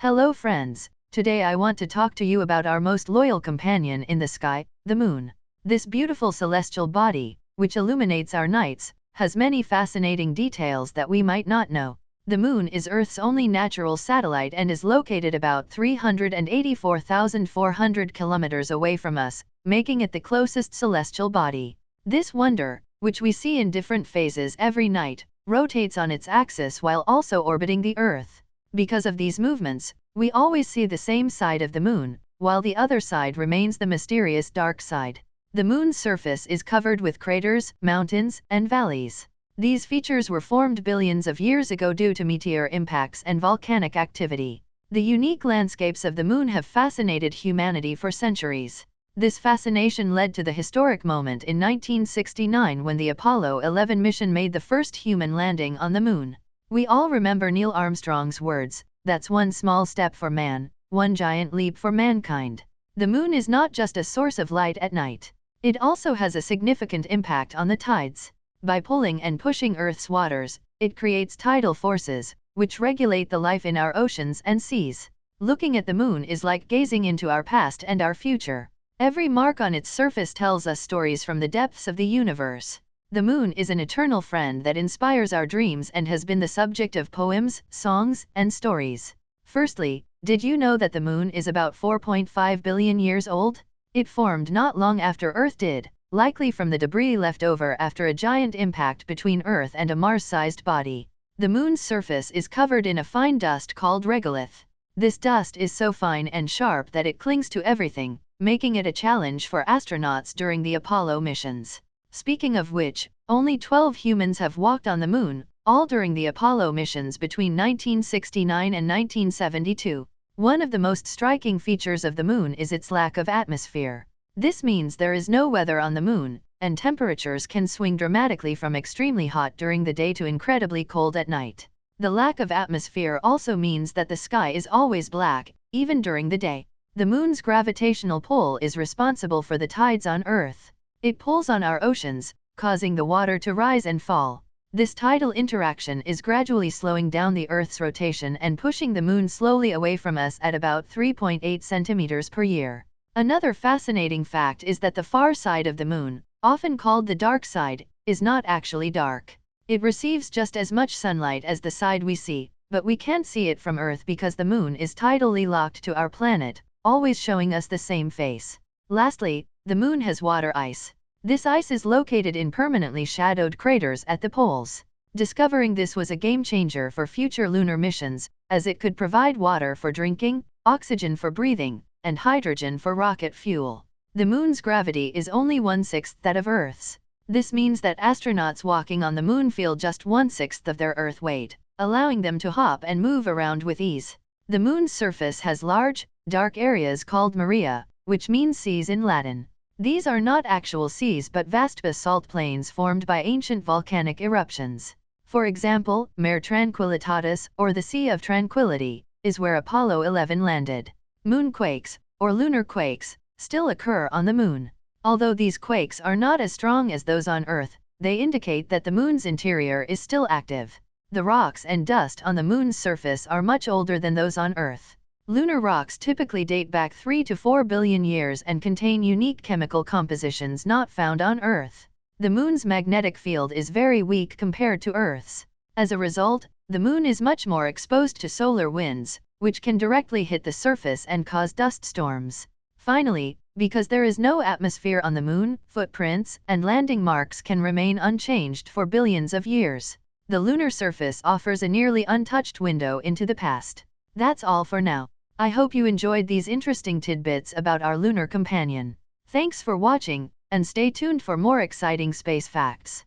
Hello friends, today I want to talk to you about our most loyal companion in the sky, the moon. This beautiful celestial body, which illuminates our nights, has many fascinating details that we might not know. The moon is Earth's only natural satellite and is located about 384,400 kilometers away from us, making it the closest celestial body. This wonder, which we see in different phases every night, rotates on its axis while also orbiting the Earth. Because of these movements, we always see the same side of the moon, while the other side remains the mysterious dark side. The moon's surface is covered with craters, mountains, and valleys. These features were formed billions of years ago due to meteor impacts and volcanic activity. The unique landscapes of the moon have fascinated humanity for centuries. This fascination led to the historic moment in 1969 when the Apollo 11 mission made the first human landing on the moon. We all remember Neil Armstrong's words, "That's one small step for man, one giant leap for mankind." The moon is not just a source of light at night. It also has a significant impact on the tides. By pulling and pushing Earth's waters, it creates tidal forces, which regulate the life in our oceans and seas. Looking at the moon is like gazing into our past and our future. Every mark on its surface tells us stories from the depths of the universe. The moon is an eternal friend that inspires our dreams and has been the subject of poems, songs, and stories. Firstly, did you know that the moon is about 4.5 billion years old? It formed not long after Earth did, likely from the debris left over after a giant impact between Earth and a Mars-sized body. The moon's surface is covered in a fine dust called regolith. This dust is so fine and sharp that it clings to everything, making it a challenge for astronauts during the Apollo missions. Speaking of which, only 12 humans have walked on the moon, all during the Apollo missions between 1969 and 1972. One of the most striking features of the moon is its lack of atmosphere. This means there is no weather on the moon, and temperatures can swing dramatically from extremely hot during the day to incredibly cold at night. The lack of atmosphere also means that the sky is always black, even during the day. The moon's gravitational pull is responsible for the tides on Earth. It pulls on our oceans, causing the water to rise and fall. This tidal interaction is gradually slowing down the Earth's rotation and pushing the moon slowly away from us at about 3.8 centimeters per year. Another fascinating fact is that the far side of the moon, often called the dark side, is not actually dark. It receives just as much sunlight as the side we see, but we can't see it from Earth because the moon is tidally locked to our planet, always showing us the same face. Lastly, the moon has water ice. This ice is located in permanently shadowed craters at the poles. Discovering this was a game changer for future lunar missions, as it could provide water for drinking, oxygen for breathing, and hydrogen for rocket fuel. The moon's gravity is only 1/6 that of Earth's. This means that astronauts walking on the moon feel just 1/6 of their Earth weight, allowing them to hop and move around with ease. The moon's surface has large, dark areas called maria, which means seas in Latin. These are not actual seas but vast basalt plains formed by ancient volcanic eruptions. For example, Mare Tranquillitatis, or the Sea of Tranquility, is where Apollo 11 landed. Moonquakes, or lunar quakes, still occur on the moon. Although these quakes are not as strong as those on Earth, they indicate that the moon's interior is still active. The rocks and dust on the moon's surface are much older than those on Earth. Lunar rocks typically date back 3 to 4 billion years and contain unique chemical compositions not found on Earth. The moon's magnetic field is very weak compared to Earth's. As a result, the moon is much more exposed to solar winds, which can directly hit the surface and cause dust storms. Finally, because there is no atmosphere on the moon, footprints and landing marks can remain unchanged for billions of years. The lunar surface offers a nearly untouched window into the past. That's all for now. I hope you enjoyed these interesting tidbits about our lunar companion. Thanks for watching, and stay tuned for more exciting space facts.